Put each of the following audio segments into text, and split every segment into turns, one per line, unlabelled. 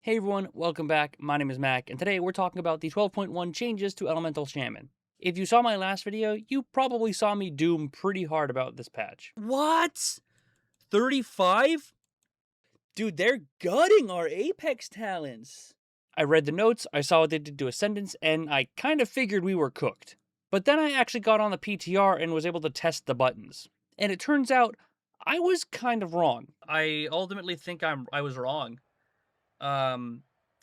Hey everyone, welcome back. My name is Mac, and today we're talking about the 12.1 changes to Elemental Shaman. If you saw my last video, you probably saw me doom pretty hard about this patch.
What? 35? Dude, they're gutting our Apex talents.
I read the notes, I saw what they did to Ascendance, and I kind of figured we were cooked. But then I actually got on the PTR and was able to test the buttons. And it turns out, I was kind of wrong. I ultimately think I was wrong.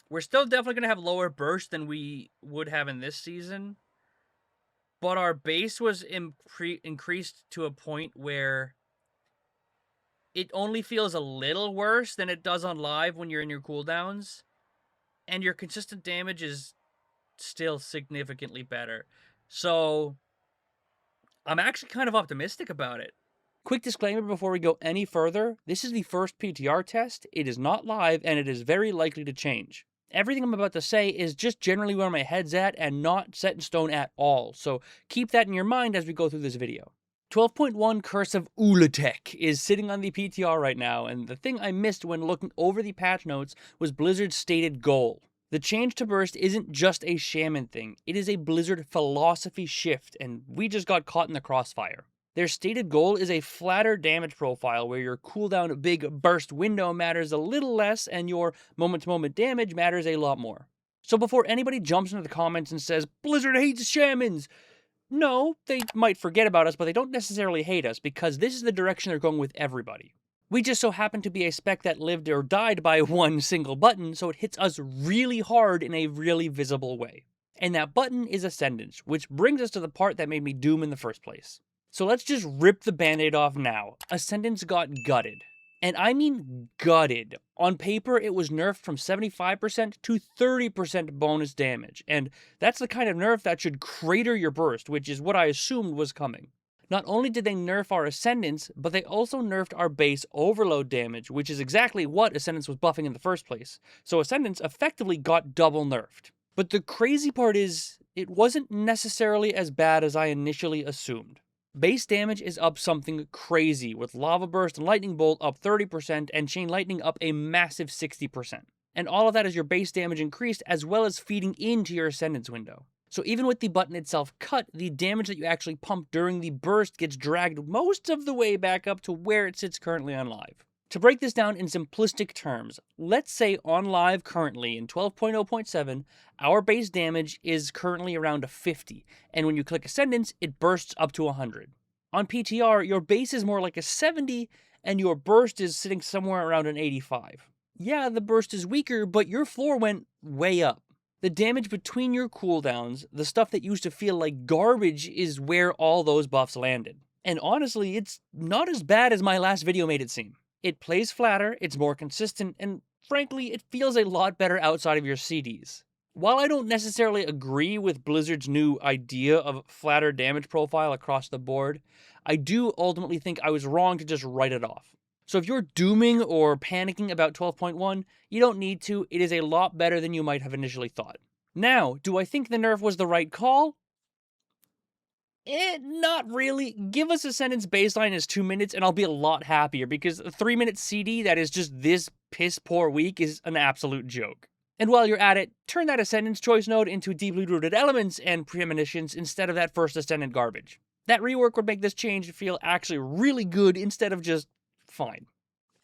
We're still definitely going to have lower burst than we would have in this season. But our base was increased to a point where it only feels a little worse than it does on live when you're in your cooldowns. And your consistent damage is still significantly better. So I'm actually kind of optimistic about it. Quick disclaimer before we go any further, this is the first PTR test, it is not live, and it is very likely to change. Everything I'm about to say is just generally where my head's at and not set in stone at all, so keep that in your mind as we go through this video. 12.1 Curse of Ula'tek is sitting on the PTR right now, and the thing I missed when looking over the patch notes was Blizzard's stated goal. The change to burst isn't just a Shaman thing, it is a Blizzard philosophy shift, and we just got caught in the crossfire. Their stated goal is a flatter damage profile where your cooldown big burst window matters a little less and your moment-to-moment damage matters a lot more. So before anybody jumps into the comments and says, Blizzard hates shamans! No, they might forget about us, but they don't necessarily hate us because this is the direction they're going with everybody. We just so happen to be a spec that lived or died by one single button, so it hits us really hard in a really visible way. And that button is Ascendance, which brings us to the part that made me doom in the first place. So let's just rip the band-aid off now. Ascendance got gutted. And I mean gutted. On paper, it was nerfed from 75% to 30% bonus damage. And that's the kind of nerf that should crater your burst, which is what I assumed was coming. Not only did they nerf our Ascendance, but they also nerfed our base overload damage, which is exactly what Ascendance was buffing in the first place. So Ascendance effectively got double nerfed. But the crazy part is, it wasn't necessarily as bad as I initially assumed. Base damage is up something crazy, with Lava Burst and Lightning Bolt up 30% and Chain Lightning up a massive 60%. And all of that is your base damage increased as well as feeding into your Ascendance window. So even with the button itself cut, the damage that you actually pump during the burst gets dragged most of the way back up to where it sits currently on live. To break this down in simplistic terms, let's say on live currently in 12.0.7, our base damage is currently around a 50, and when you click Ascendance, it bursts up to 100. On PTR, your base is more like a 70, and your burst is sitting somewhere around an 85. Yeah, the burst is weaker, but your floor went way up. The damage between your cooldowns, the stuff that used to feel like garbage, is where all those buffs landed. And honestly, it's not as bad as my last video made it seem. It plays flatter, it's more consistent, and frankly, it feels a lot better outside of your CDs. While I don't necessarily agree with Blizzard's new idea of flatter damage profile across the board, I do ultimately think I was wrong to just write it off. So if you're dooming or panicking about 12.1, you don't need to, it is a lot better than you might have initially thought. Now, do I think the nerf was the right call? Not really. Give us Ascendance baseline as 2 minutes and I'll be a lot happier because a 3-minute CD that is just this piss poor weak is an absolute joke. And while you're at it, turn that Ascendance choice node into deeply rooted elements and premonitions instead of that first Ascendant garbage. That rework would make this change feel actually really good instead of just fine.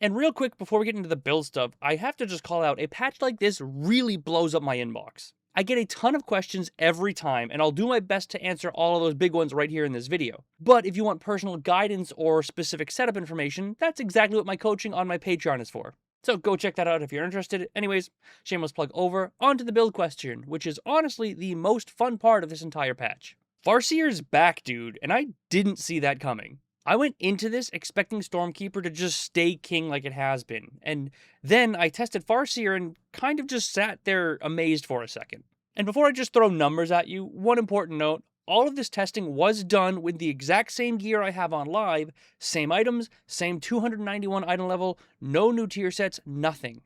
And real quick before we get into the build stuff, I have to just call out a patch like this really blows up my inbox. I get a ton of questions every time, and I'll do my best to answer all of those big ones right here in this video. But if you want personal guidance or specific setup information, that's exactly what my coaching on my Patreon is for. So go check that out if you're interested. Anyways, shameless plug over, onto the build question, which is honestly the most fun part of this entire patch. Farseer's back, dude, and I didn't see that coming. I went into this expecting Stormkeeper to just stay king like it has been, and then I tested Farseer and kind of just sat there amazed for a second. And before I just throw numbers at you, one important note, all of this testing was done with the exact same gear I have on live, same items, same 291 item level, no new tier sets, nothing.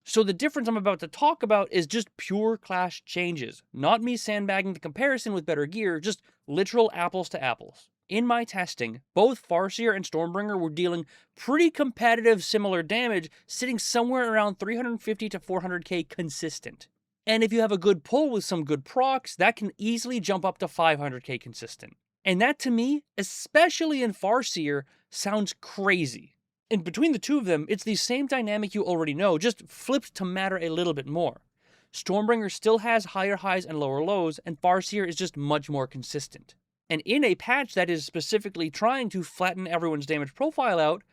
So the difference I'm about to talk about is just pure clash changes, not me sandbagging the comparison with better gear, just literal apples to apples. In my testing, both Farseer and Stormbringer were dealing pretty competitive similar damage, sitting somewhere around 350 to 400k consistent. And if you have a good pull with some good procs, that can easily jump up to 500k consistent. And that to me, especially in Farseer, sounds crazy. And between the two of them, it's the same dynamic you already know, just flipped to matter a little bit more. Stormbringer still has higher highs and lower lows, and Farseer is just much more consistent. And in a patch that is specifically trying to flatten everyone's damage profile out,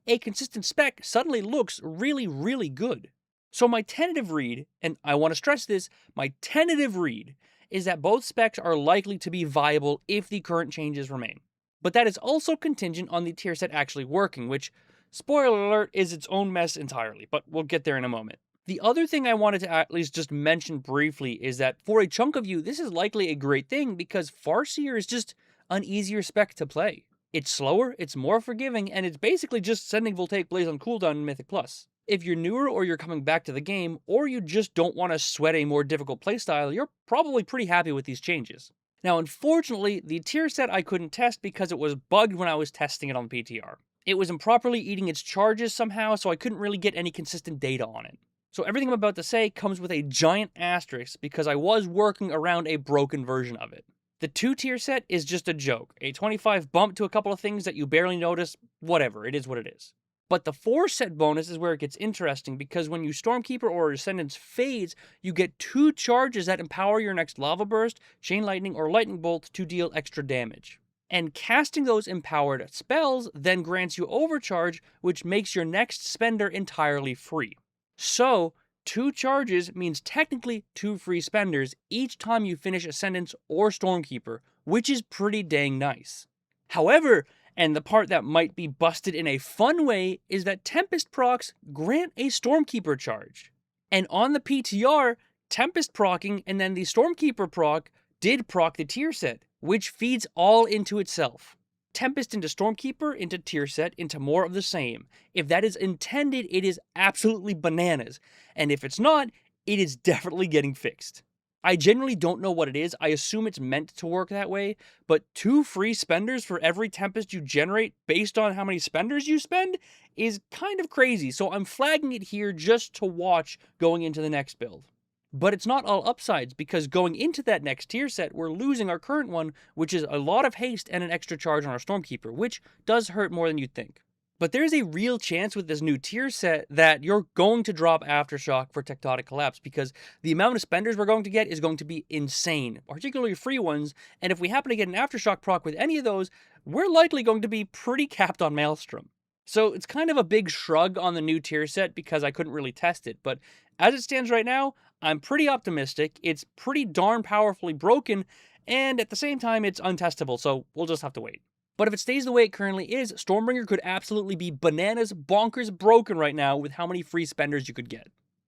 a consistent spec suddenly looks really, really good. So my tentative read, and I want to stress this, my tentative read is that both specs are likely to be viable if the current changes remain. But that is also contingent on the tier set actually working, which, spoiler alert, is its own mess entirely, but we'll get there in a moment. The other thing I wanted to at least just mention briefly is that for a chunk of you, this is likely a great thing because Farseer is just an easier spec to play. It's slower, it's more forgiving, and it's basically just sending Voltaic Blaze on cooldown in Mythic Plus. If you're newer or you're coming back to the game, or you just don't want to sweat a more difficult playstyle, you're probably pretty happy with these changes. Now, unfortunately, the tier set I couldn't test because it was bugged when I was testing it on PTR. It was improperly eating its charges somehow, so I couldn't really get any consistent data on it. So everything I'm about to say comes with a giant asterisk because I was working around a broken version of it. The 2-tier set is just a joke, a 25 bump to a couple of things that you barely notice, whatever, it is what it is. But the 4-set bonus is where it gets interesting because when you Stormkeeper or Ascendance fades, you get 2 charges that empower your next Lava Burst, Chain Lightning, or Lightning Bolt to deal extra damage. And casting those empowered spells then grants you Overcharge, which makes your next spender entirely free. So, 2 charges means technically 2 free spenders each time you finish Ascendance or Stormkeeper, which is pretty dang nice. However, and the part that might be busted in a fun way, is that Tempest procs grant a Stormkeeper charge. And on the PTR, Tempest procking and then the Stormkeeper proc did proc the tier set, which feeds all into itself. Tempest into Stormkeeper, into tier set, into more of the same. If that is intended, it is absolutely bananas. And if it's not, it is definitely getting fixed. I genuinely don't know what it is. I assume it's meant to work that way, but 2 free spenders for every Tempest you generate based on how many spenders you spend is kind of crazy, so I'm flagging it here just to watch going into the next build. But it's not all upsides, because going into that next tier set, we're losing our current one, which is a lot of haste and an extra charge on our Stormkeeper, which does hurt more than you'd think. But there's a real chance with this new tier set that you're going to drop Aftershock for Tectonic Collapse, because the amount of spenders we're going to get is going to be insane, particularly free ones, and if we happen to get an Aftershock proc with any of those, we're likely going to be pretty capped on Maelstrom. So it's kind of a big shrug on the new tier set because I couldn't really test it, but as it stands right now, I'm pretty optimistic. It's pretty darn powerfully broken, and at the same time, it's untestable, so we'll just have to wait. But if it stays the way it currently is, Stormbringer could absolutely be bananas bonkers broken right now with how many free spenders you could get.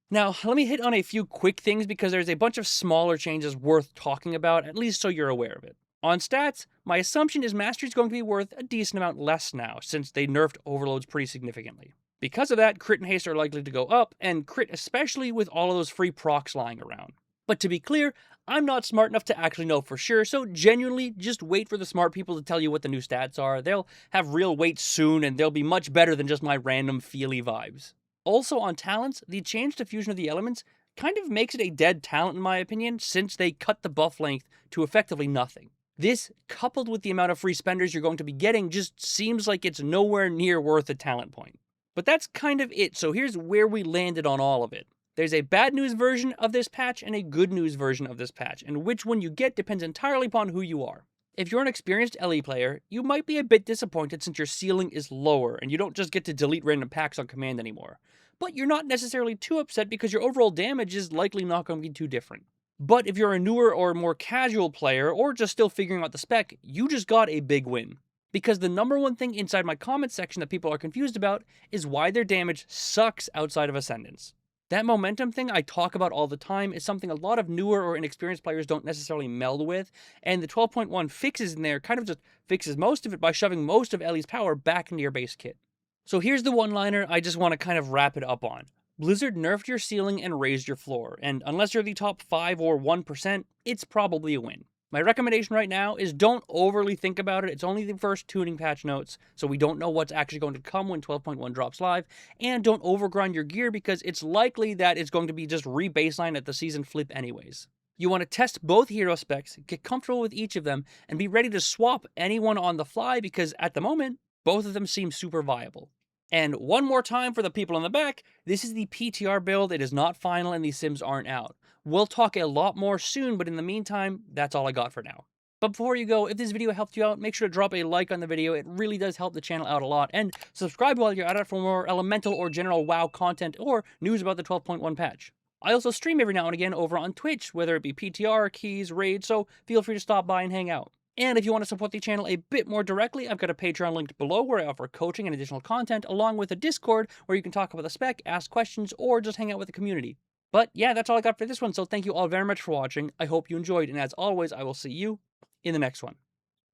Now, let me hit on a few quick things because there's a bunch of smaller changes worth talking about, at least so you're aware of it. On stats, my assumption is Mastery is going to be worth a decent amount less now, since they nerfed overloads pretty significantly. Because of that, crit and haste are likely to go up, and crit especially with all of those free procs lying around. But to be clear, I'm not smart enough to actually know for sure, so genuinely just wait for the smart people to tell you what the new stats are. They'll have real weight soon, and they'll be much better than just my random feely vibes. Also on talents, the change to Fusion of the Elements kind of makes it a dead talent in my opinion, since they cut the buff length to effectively nothing. This, coupled with the amount of free spenders you're going to be getting, just seems like it's nowhere near worth a talent point. But that's kind of it, so here's where we landed on all of it. There's a bad news version of this patch and a good news version of this patch, and which one you get depends entirely upon who you are. If you're an experienced LE player, you might be a bit disappointed since your ceiling is lower and you don't just get to delete random packs on command anymore. But you're not necessarily too upset because your overall damage is likely not going to be too different. But if you're a newer or more casual player, or just still figuring out the spec, you just got a big win. Because the number one thing inside my comment section that people are confused about is why their damage sucks outside of Ascendance. That momentum thing I talk about all the time is something a lot of newer or inexperienced players don't necessarily meld with, and the 12.1 fixes in there kind of just fixes most of it by shoving most of Ellie's power back into your base kit. So here's the one-liner I just want to kind of wrap it up on. Blizzard nerfed your ceiling and raised your floor, and unless you're the top 5 or 1%, it's probably a win. My recommendation right now is don't overly think about it. It's only the first tuning patch notes, so we don't know what's actually going to come when 12.1 drops live, and don't overgrind your gear because it's likely that it's going to be just re-baseline at the season flip anyways. You want to test both hero specs, get comfortable with each of them, and be ready to swap anyone on the fly because at the moment, both of them seem super viable. And one more time for the people in the back, this is the PTR build, it is not final and these sims aren't out. We'll talk a lot more soon, but in the meantime, that's all I got for now. But before you go, if this video helped you out, make sure to drop a like on the video, it really does help the channel out a lot, and subscribe while you're at it for more elemental or general WoW content or news about the 12.1 patch. I also stream every now and again over on Twitch, whether it be PTR, keys, raids, so feel free to stop by and hang out. And if you want to support the channel a bit more directly, I've got a Patreon linked below where I offer coaching and additional content, along with a Discord where you can talk about the spec, ask questions, or just hang out with the community. But yeah, that's all I got for this one, so thank you all very much for watching. I hope you enjoyed, and as always, I will see you in the next one.